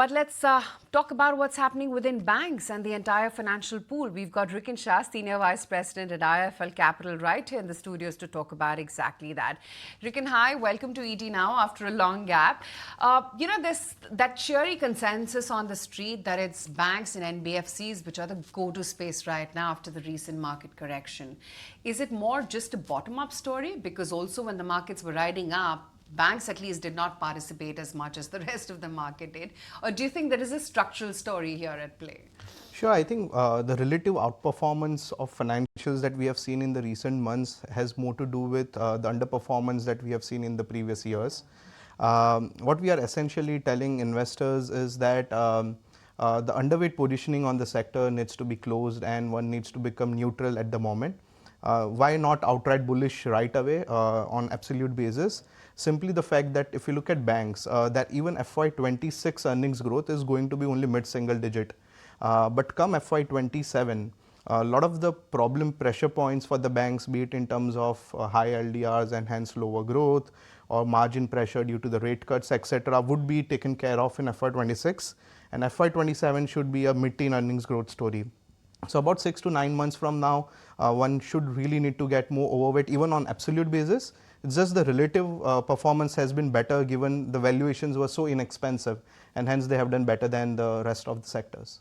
But let's talk about what's happening within banks and the entire financial pool. We've got Rikin Shah, Senior Vice President at IIFL Capital, right here in the studios to talk about exactly that. Rikin, hi, welcome to ET Now after a long gap. There's that cheery consensus on the street that it's banks and NBFCs which are the go-to space right now after the recent market correction. Is it more just a bottom-up story? Because also when the markets were riding up, banks at least did not participate as much as the rest of the market did? Or do you think there is a structural story here at play? Sure, I think the relative outperformance of financials that we have seen in the recent months has more to do with the underperformance that we have seen in the previous years. What we are essentially telling investors is that the underweight positioning on the sector needs to be closed and one needs to become neutral at the moment. Why not outright bullish right away on absolute basis? Simply the fact that if you look at banks, that even FY26 earnings growth is going to be only mid-single digit. But come FY27, a lot of the problem pressure points for the banks, be it in terms of high LDRs and hence lower growth or margin pressure due to the rate cuts, etc., would be taken care of in FY26. And FY27 should be a mid-teen earnings growth story. So about 6 to 9 months from now, one should really need to get more overweight even on absolute basis. It's just the relative performance has been better given the valuations were so inexpensive and hence they have done better than the rest of the sectors.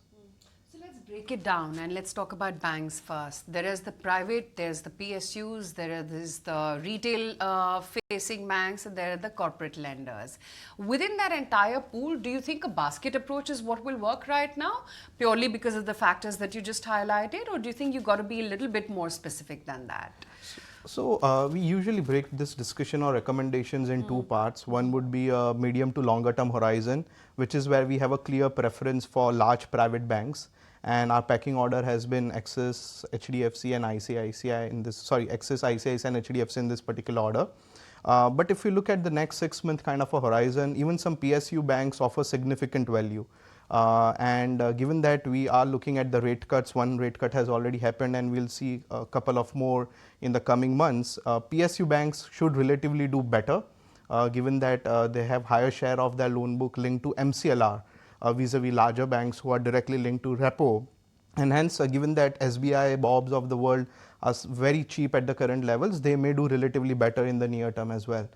So let's break it down and let's talk about banks first. There is the private, there's the PSUs, there is the retail facing banks, and there are the corporate lenders. Within that entire pool, do you think a basket approach is what will work right now, purely because of the factors that you just highlighted, or do you think you've got to be a little bit more specific than that? So we usually break this discussion or recommendations in two parts. One would be a medium to longer term horizon, which is where we have a clear preference for large private banks. And our pecking order has been Axis, HDFC and ICICI in this, Axis, ICICI and HDFC in this particular order. But if you look at the next 6 month kind of a horizon, even some PSU banks offer significant value. Given that we are looking at the rate cuts, one rate cut has already happened and we'll see a couple of more in the coming months, PSU banks should relatively do better given that they have higher share of their loan book linked to MCLR vis-a-vis larger banks who are directly linked to repo. And hence, given that SBI, BOBs of the world are very cheap at the current levels, they may do relatively better in the near term as well.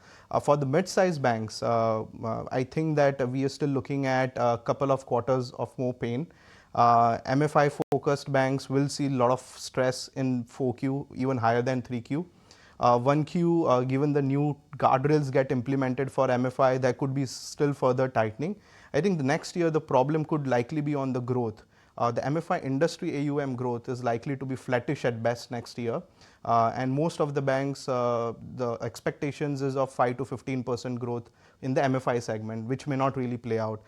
For the mid-sized banks, I think that we are still looking at a couple of quarters of more pain. MFI-focused banks will see a lot of stress in 4Q, even higher than 3Q. 1Q, given the new guardrails get implemented for MFI, there could be still further tightening. I think the next year, the problem could likely be on the growth. The MFI industry AUM growth is likely to be flattish at best next year. And most of the banks, the expectations is of 5 to 15% growth in the MFI segment, which may not really play out.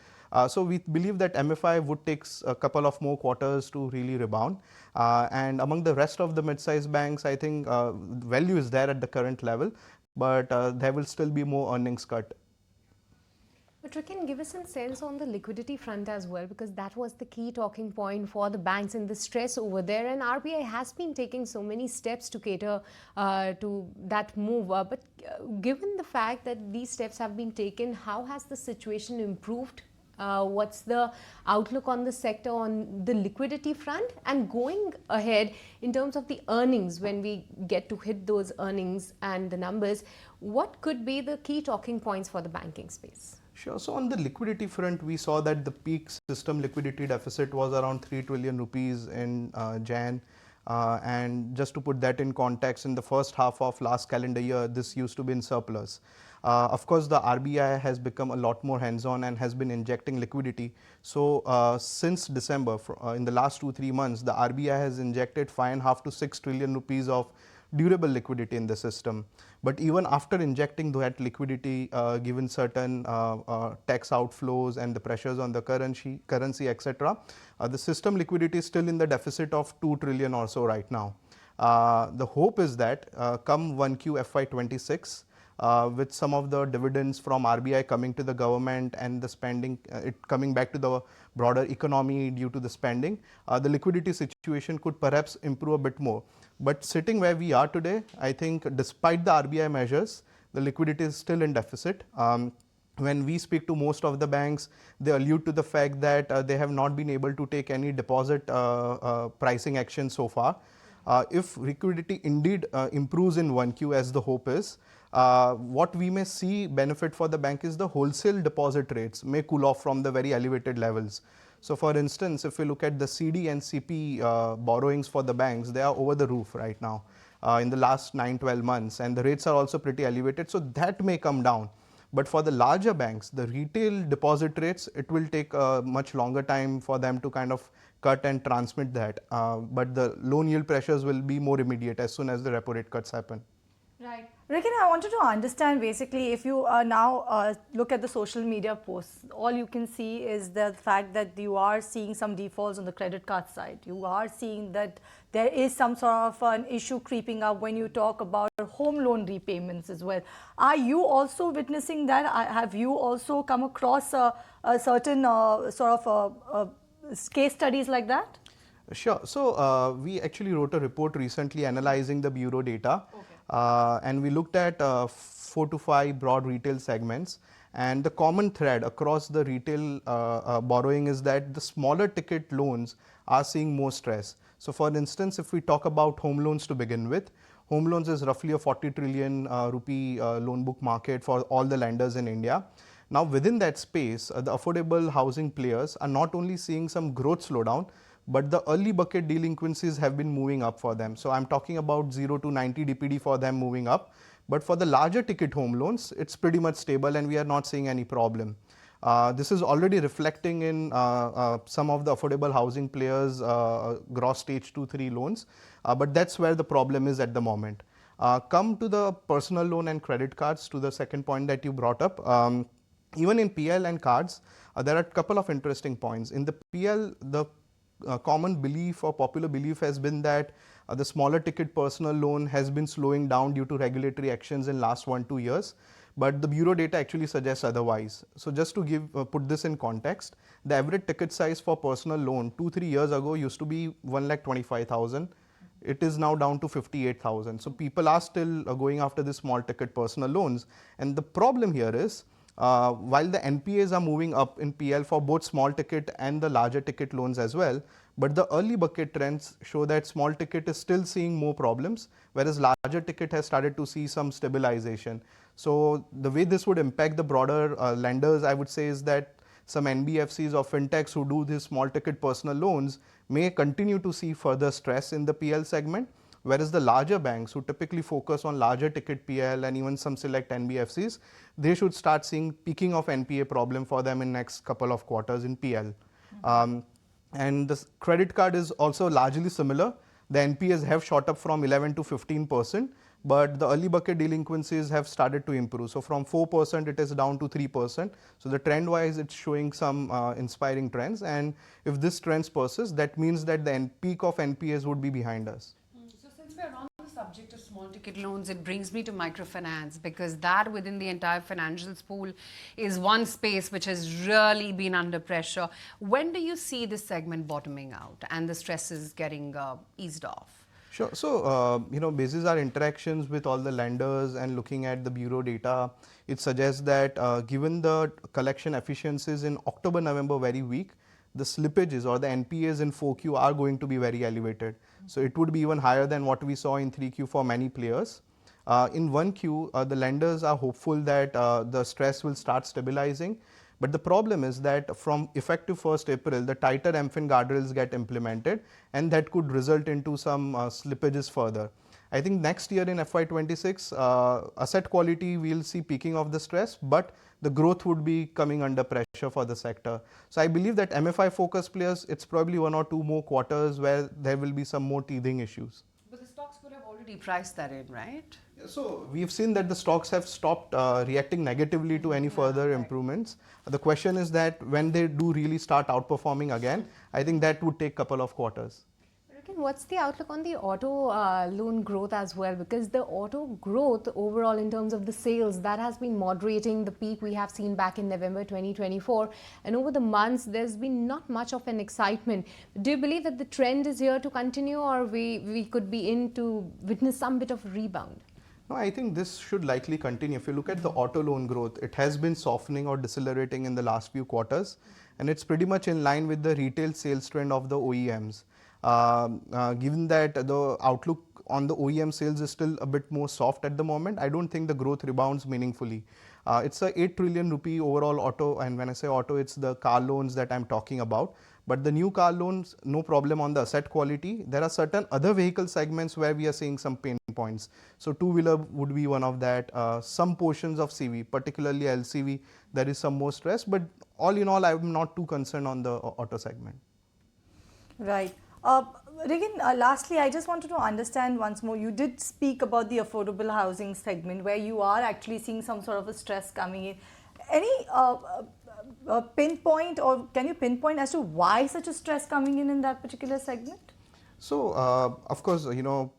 So we believe that MFI would take a couple of more quarters to really rebound. And among the rest of the mid-sized banks, I think value is there at the current level, but there will still be more earnings cut. But Rikin, give us some sense on the liquidity front as well, because that was the key talking point for the banks and the stress over there. And RBI has been taking so many steps to cater to that move. But given the fact that these steps have been taken, how has the situation improved? What's the outlook on the sector on the liquidity front? And going ahead in terms of the earnings, when we get to hit those earnings and the numbers, what could be the key talking points for the banking space? Sure. So on the liquidity front, we saw that the peak system liquidity deficit was around 3 trillion rupees in Jan. And just to put that in context, in the first half of last calendar year, this used to be in surplus. Of course, the RBI has become a lot more hands-on and has been injecting liquidity. So since December, in the last 2-3 months, the RBI has injected 5.5 to 6 trillion rupees of durable liquidity in the system. But even after injecting that liquidity, given certain tax outflows and the pressures on the currency, etc., the system liquidity is still in the deficit of 2 trillion or so right now. The hope is that come 1Q FY26, with some of the dividends from RBI coming to the government and the spending, it coming back to the broader economy due to the spending, the liquidity situation could perhaps improve a bit more. But sitting where we are today, I think despite the RBI measures, the liquidity is still in deficit. when we speak to most of the banks, they allude to the fact that they have not been able to take any deposit pricing action so far. If liquidity indeed improves in 1Q as the hope is, what we may see benefit for the bank is the wholesale deposit rates may cool off from the very elevated levels. So for instance, if we look at the CD and CP borrowings for the banks, they are over the roof right now in the last 9-12 months, and the rates are also pretty elevated, so that may come down. But for the larger banks, the retail deposit rates, it will take a much longer time for them to kind of cut and transmit that. But the loan yield pressures will be more immediate as soon as the repo rate cuts happen. Right. Rikin, I wanted to understand basically, if you now look at the social media posts, all you can see is the fact that you are seeing some defaults on the credit card side. You are seeing that there is some sort of an issue creeping up when you talk about home loan repayments as well. Are you also witnessing that? Have you also come across a certain sort of case studies like that? Sure. So we actually wrote a report recently analyzing the bureau data. Okay. And we looked at 4 to 5 broad retail segments, and the common thread across the retail borrowing is that the smaller ticket loans are seeing more stress. So for instance, if we talk about home loans to begin with, home loans is roughly a 40 trillion rupee loan book market for all the lenders in India. Now within that space, the affordable housing players are not only seeing some growth slowdown, but the early bucket delinquencies have been moving up for them. So I'm talking about 0 to 90 DPD for them moving up. But for the larger ticket home loans, it's pretty much stable and we are not seeing any problem. This is already reflecting in some of the affordable housing players' gross stage 2-3 loans. But that's where the problem is at the moment. Come to the personal loan and credit cards, to the second point that you brought up. Even in PL and cards, there are a couple of interesting points. In the PL, the common belief or popular belief has been that the smaller ticket personal loan has been slowing down due to regulatory actions in last 1-2 years, but the bureau data actually suggests otherwise. So just to put this in context, the average ticket size for personal loan 2-3 years ago used to be 1,25,000. It is now down to 58,000. So people are still going after the small ticket personal loans, and the problem here is, while the NPAs are moving up in PL for both small ticket and the larger ticket loans as well, but the early bucket trends show that small ticket is still seeing more problems, whereas larger ticket has started to see some stabilization. So the way this would impact the broader lenders, I would say, is that some NBFCs or fintechs who do these small ticket personal loans may continue to see further stress in the PL segment, whereas the larger banks who typically focus on larger ticket PL and even some select NBFCs, they should start seeing peaking of NPA problem for them in next couple of quarters in PL. And the credit card is also largely similar. The NPAs have shot up from 11 to 15%, but the early bucket delinquencies have started to improve. So from 4%, it is down to 3%. So the trend wise, it's showing some inspiring trends. And if this trend persists, that means that the peak of NPAs would be behind us. So since we're on the subject of small ticket loans, it brings me to microfinance, because that within the entire financials pool is one space which has really been under pressure. When do you see this segment bottoming out and the stresses getting eased off? Sure. So, basis our interactions with all the lenders and looking at the bureau data, it suggests that given the collection efficiencies in October, November very weak, the slippages or the NPAs in 4Q are going to be very elevated. So it would be even higher than what we saw in 3Q for many players. In 1Q, the lenders are hopeful that the stress will start stabilizing. But the problem is that from effective 1st April, the tighter MFIN guardrails get implemented, and that could result into some slippages further. I think next year in FY26, asset quality we'll see peaking of the stress, but the growth would be coming under pressure for the sector. So I believe that MFI focused players, it's probably 1 or 2 more quarters where there will be some more teething issues. But the stocks would have already priced that in, right? So we've seen that the stocks have stopped reacting negatively to any further improvements. The question is that when they do really start outperforming again, I think that would take a couple of quarters. Rikin, what's the outlook on the auto loan growth as well? Because the auto growth overall in terms of the sales, that has been moderating. The peak we have seen back in November 2024. And over the months, there's been not much of an excitement. Do you believe that the trend is here to continue, or we could be in to witness some bit of rebound? No, I think this should likely continue. If you look at the auto loan growth, it has been softening or decelerating in the last few quarters, and it's pretty much in line with the retail sales trend of the OEMs. Given that the outlook on the OEM sales is still a bit more soft at the moment, I don't think the growth rebounds meaningfully. It's a 8 trillion rupee overall auto, and when I say auto, it's the car loans that I'm talking about. But the new car loans, no problem on the asset quality. There are certain other vehicle segments where we are seeing some pain points. So two-wheeler would be one of that. Some portions of CV, particularly LCV, there is some more stress. But all in all, I'm not too concerned on the auto segment. Right. Rikin, lastly, I just wanted to understand once more, you did speak about the affordable housing segment where you are actually seeing some sort of a stress coming in. Any pinpoint, or can you pinpoint as to why such a stress coming in that particular segment? So, of course,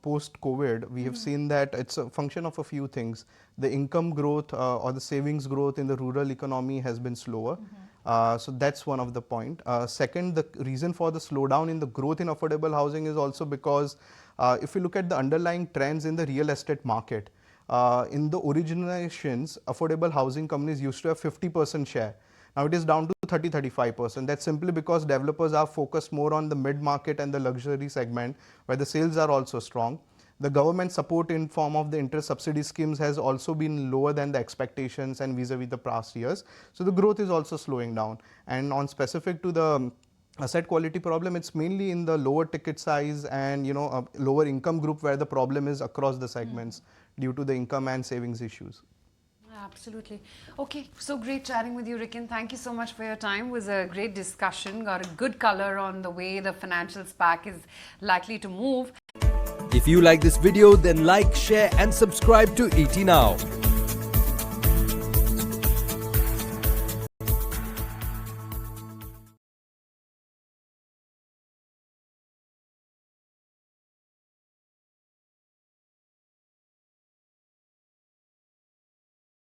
post-COVID, we have seen that it's a function of a few things. The income growth or the savings growth in the rural economy has been slower. So that's one of the point. Second, the reason for the slowdown in the growth in affordable housing is also because if you look at the underlying trends in the real estate market, in the originations, affordable housing companies used to have 50% share. Now it is down to 30-35%. That's simply because developers are focused more on the mid-market and the luxury segment where the sales are also strong. The government support in form of the interest subsidy schemes has also been lower than the expectations and vis-a-vis the past years. So the growth is also slowing down. And on specific to the asset quality problem, it's mainly in the lower ticket size and a lower income group where the problem is across the segments due to the income and savings issues. Absolutely. Okay, so great chatting with you, Rikin. Thank you so much for your time. It was a great discussion. Got a good color on the way the financial SPAC is likely to move. If you like this video, then like, share and subscribe to ET Now.